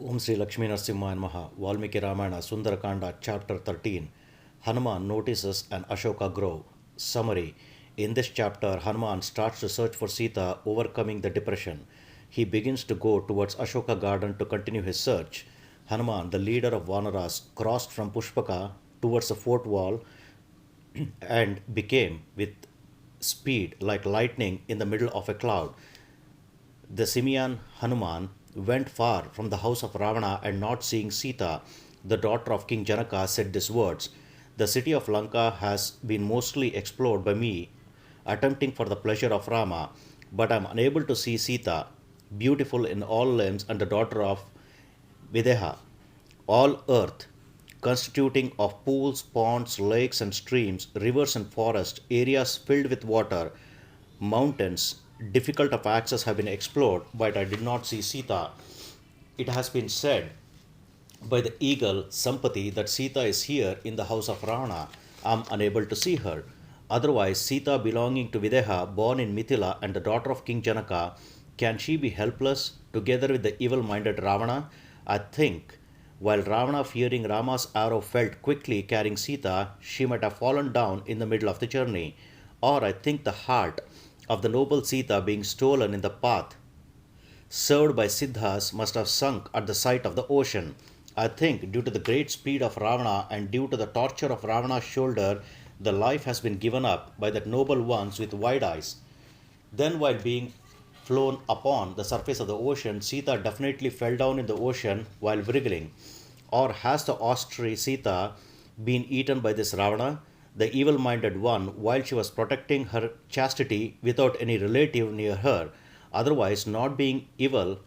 Om Sri Lakshmi Narasimha Namaha, Valmiki Ramayana, Sundara Kanda, Chapter 13. Hanuman notices an Ashoka grove. Summary. In this chapter, Hanuman starts to search for Seetha, overcoming the depression. He begins to go towards Ashoka garden to continue his search. Hanuman, the leader of Vanaras, crossed from Pushpaka towards the fort wall and became, with speed like lightning in the middle of a cloud. The simian Hanuman went far from the house of Ravana, and not seeing Sita, the daughter of King Janaka, said these words: The city of Lanka has been mostly explored by me, attempting for the pleasure of Rama, but I am unable to see Sita, beautiful in all limbs and the daughter of Videha. All earth, constituting of pools, ponds, lakes and streams, rivers and forests, areas filled with water, mountains, difficult of access have been explored, but I did not see Sita. It has been said by the eagle Sampati that Sita is here in the house of Ravana. I am unable to see her. Otherwise, Sita belonging to Videha, born in Mithila and the daughter of King Janaka, can she be helpless together with the evil minded Ravana? I think while Ravana, fearing Rama's arrow, felt quickly carrying Sita, she might have fallen down in the middle of the journey. Or I think the heart of the noble Sita, being stolen in the path served by Siddhas, must have sunk at the sight of the ocean. I think due to the great speed of Ravana and due to the torture of Ravana's shoulder, the life has been given up by that noble ones with wide eyes. Then, while being flown upon the surface of the ocean, Sita definitely fell down in the ocean while wriggling. Or has the ostrich Sita been eaten by this Ravana, the evil minded one, while she was protecting her chastity without any relative near her? Otherwise, not being evil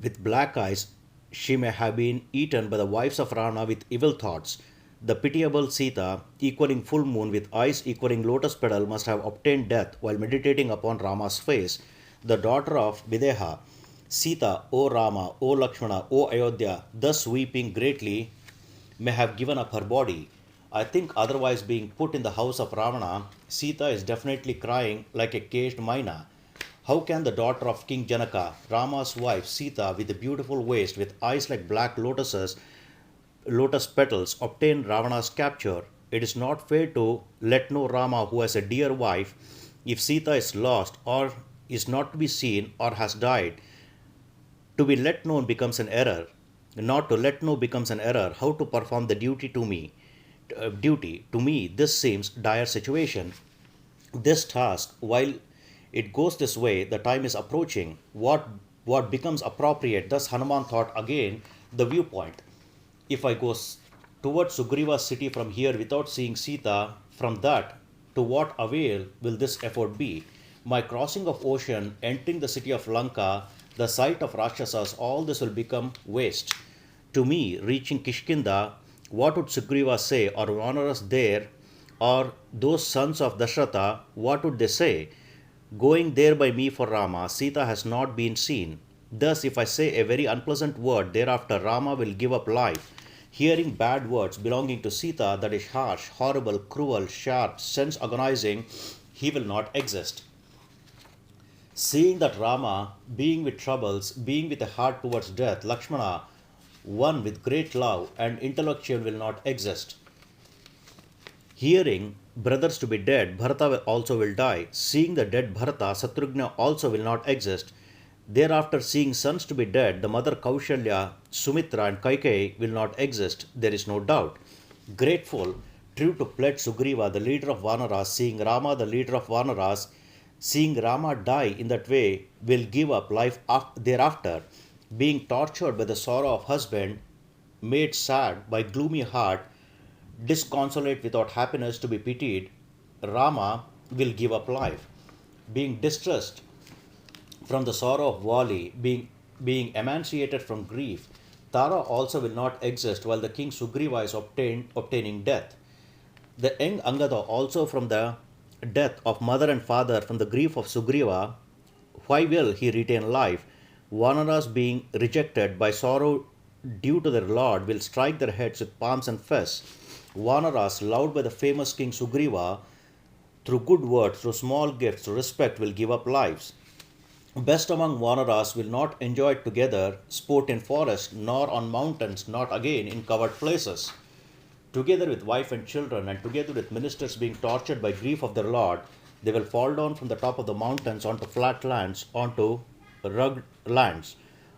with black eyes, she may have been eaten by the wives of Ravana with evil thoughts. The pitiable Sita, equaling full moon with eyes equaling lotus petal, must have obtained death while meditating upon Rama's face. The daughter of Videha, Sita, O Rama, O Lakshmana, O Ayodhya, thus weeping greatly, may have given up her body. I think otherwise, being put in the house of Ravana, Sita is definitely crying like a caged myna. How can the daughter of King Janaka, Rama's wife Sita, with a beautiful waist, with eyes like black lotus petals, obtain Ravana's capture? It is not fair to let know Rama, who has a dear wife, if Sita is lost or is not to be seen or has died. To be let known becomes an error. Not to let know becomes an error. How to perform the duty to me? Duty to me, this seems dire situation. This task, while it goes this way, the time is approaching. What becomes appropriate? Thus Hanuman thought again the viewpoint. If I go towards Sugriva's city from here without seeing Sita, from that, to what avail will this effort be? My crossing of ocean, entering the city of Lanka, the sight of Rakshasas, all this will become waste. To me, reaching Kishkinda, what would Sugriva say, or Vanaras there, or those sons of Dashrata, what would they say? Going there by me for Rama, Sita has not been seen. Thus, if I say a very unpleasant word, thereafter Rama will give up life. Hearing bad words belonging to Sita, that is harsh, horrible, cruel, sharp, sense agonizing, he will not exist. Seeing that Rama, being with troubles, being with a heart towards death, Lakshmana, one with great love and intellectual, will not exist. Hearing brothers to be dead, Bharata also will die. Seeing the dead Bharata, Satrughna also will not exist. Thereafter, seeing sons to be dead, the mother Kaushalya, Sumitra and Kaikeyi will not exist, there is no doubt. Grateful, true to pledge Sugriva, the leader of Vanaras, seeing Rama, the leader of Vanaras, seeing Rama die in that way, will give up life thereafter. Being tortured by the sorrow of husband, made sad by gloomy heart, disconsolate without happiness to be pitied, Rama will give up life. Being distressed from the sorrow of Vali, being emancipated from grief, Tara also will not exist while the king Sugriva is obtaining death. The young Angada also from the death of mother and father, from the grief of Sugriva, why will he retain life? Vanaras, being rejected by sorrow due to their lord, will strike their heads with palms and fists. Vanaras, loved by the famous king Sugriva, through good words, through small gifts, through respect, will give up lives. Best among Vanaras will not enjoy together sport in forest, nor on mountains, not again in covered places. Together with wife and children, and together with ministers being tortured by grief of their Lord, they will fall down from the top of the mountains onto flat lands, onto rugged lands.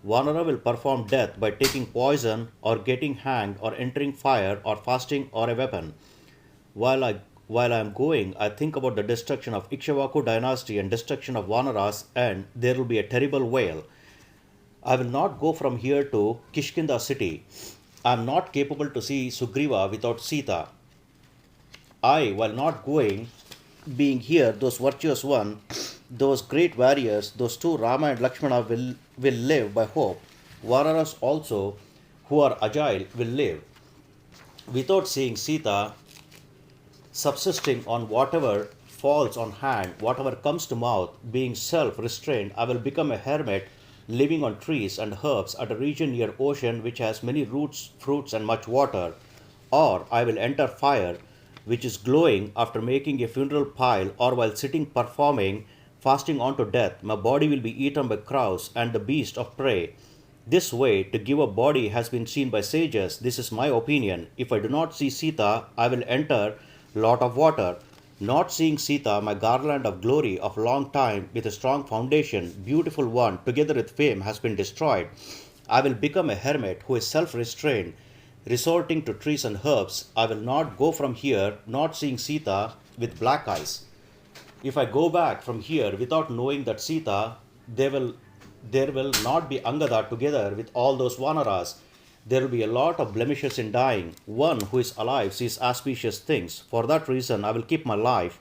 Vanara will perform death by taking poison, or getting hanged, or entering fire, or fasting, or a weapon. While I while I am going, I think about the destruction of Ikshvaku dynasty and destruction of Vanaras, and there will be a terrible wail. I will not go from here to Kishkinda city. I am not capable to see Sugriva without Seetha. I, while not going, being here, those virtuous one, those great warriors, those two Rama and Lakshmana will live by hope. Vanaras also, who are agile, will live. Without seeing Sita, subsisting on whatever falls on hand, whatever comes to mouth, being self restrained, I will become a hermit living on trees and herbs at a region near ocean which has many roots, fruits, and much water. Or I will enter fire which is glowing after making a funeral pile, or while sitting performing fasting on to death, my body will be eaten by crows and the beast of prey. This way to give a body has been seen by sages. This is my opinion. If I do not see Sita, I will enter lot of water. Not seeing Sita, my garland of glory of long time with a strong foundation, beautiful one, together with fame, has been destroyed. I will become a hermit who is self restrained, resorting to trees and herbs. I will not go from here, not seeing Sita with black eyes. If I go back from here without knowing that Sita, there will not be Angada together with all those Vanaras. There will be a lot of blemishes in dying. One who is alive sees auspicious things. For that reason, I will keep my life.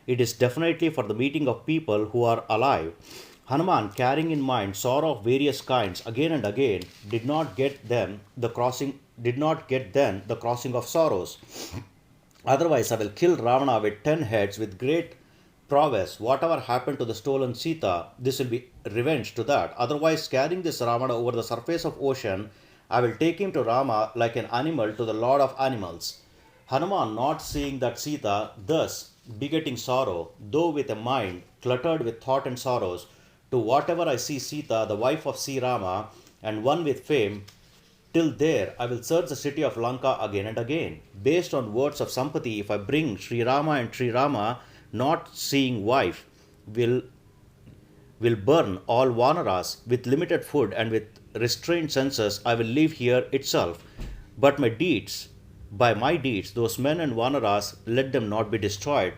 It is definitely for the meeting of people who are alive. Hanuman, carrying in mind sorrow of various kinds again and again, did not get then the crossing of sorrows. Otherwise, I will kill Ravana with 10 heads with great prowess. Whatever happened to the stolen Sita, this will be revenge to that. Otherwise, carrying this Ravana over the surface of ocean, I will take him to Rama like an animal to the Lord of animals. Hanuman, not seeing that Sita, thus begetting sorrow, though with a mind cluttered with thought and sorrows, to whatever I see Sita, the wife of Sri Rama, and one with fame, till there I will search the city of Lanka again and again. Based on words of Sampati, if I bring Sri Rama and Sri Rama, not seeing wife, will burn all Vanaras with limited food and with restrained senses. I will live here itself. But by my deeds, those men and Vanaras, let them not be destroyed.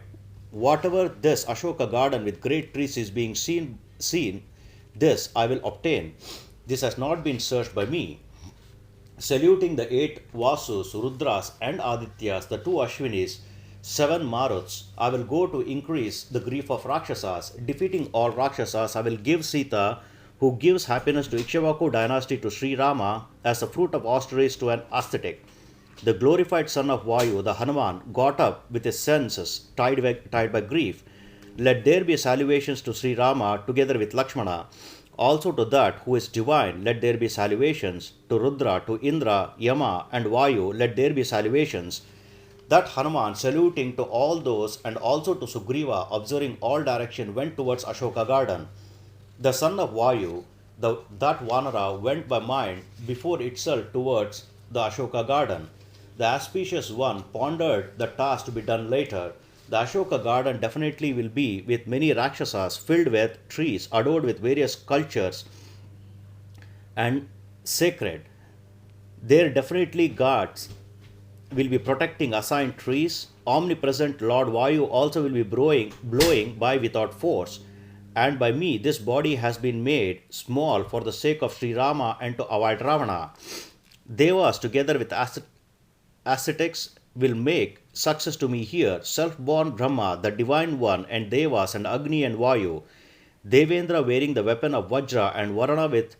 Whatever this Ashoka garden with great trees is being seen, this I will obtain. This has not been searched by me. Saluting the 8 Vasus, Rudras, and Adityas, the 2 Ashwinis, 7 Maruts, I will go to increase the grief of Rakshasas. Defeating all Rakshasas, I will give Sita, who gives happiness to Ikshvaku dynasty, to Sri Rama as a fruit of ostrich to an ascetic. The glorified son of Vayu, the Hanuman, got up with his senses tied by grief. Let there be salutations to Sri Rama together with Lakshmana. Also to that who is divine, let there be salutations. To Rudra, to Indra, Yama, and Vayu, let there be salutations. That Hanuman, saluting to all those and also to Sugriva, observing all direction, went towards Ashoka garden. The son of Vayu, that Vanara, went by mind before itself towards the Ashoka garden. The auspicious one pondered the task to be done later. The Ashoka garden definitely will be with many Rakshasas, filled with trees, adored with various cultures, and sacred. There definitely guards will be protecting assigned trees. Omnipresent Lord Vayu also will be blowing by without force. And by me, this body has been made small for the sake of Sri Rama and to avoid Ravana. Devas, together with ascetics, will make success to me here. Self-born Brahma, the divine one, and Devas and Agni and Vayu. Devendra wearing the weapon of Vajra, and Varana with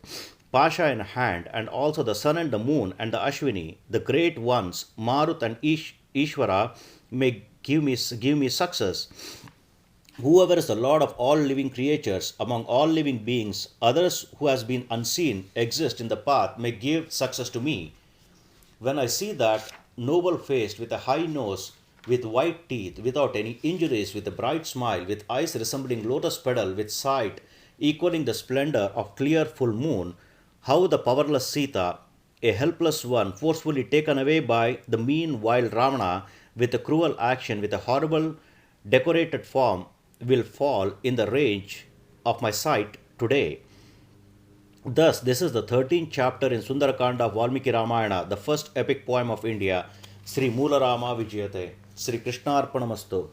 Pasha in hand, and also the sun and the moon and the Ashwini, the great ones, Marut and Ishvara, may give me success. Whoever is the Lord of all living creatures, among all living beings, others who has been unseen exist in the path, may give success to me. When I see that noble faced, with a high nose, with white teeth, without any injuries, with a bright smile, with eyes resembling lotus petal, with sight equaling the splendor of clear full moon, how the powerless Seetha, a helpless one forcefully taken away by the mean wild Ravana with a cruel action, with a horrible decorated form, will fall in the range of my sight today. Thus, this is the 13th chapter in Sundara Kanda of Valmiki Ramayana, the first epic poem of India. Sri Moola Rama Vijayate. Sri Krishna Arpanamastu.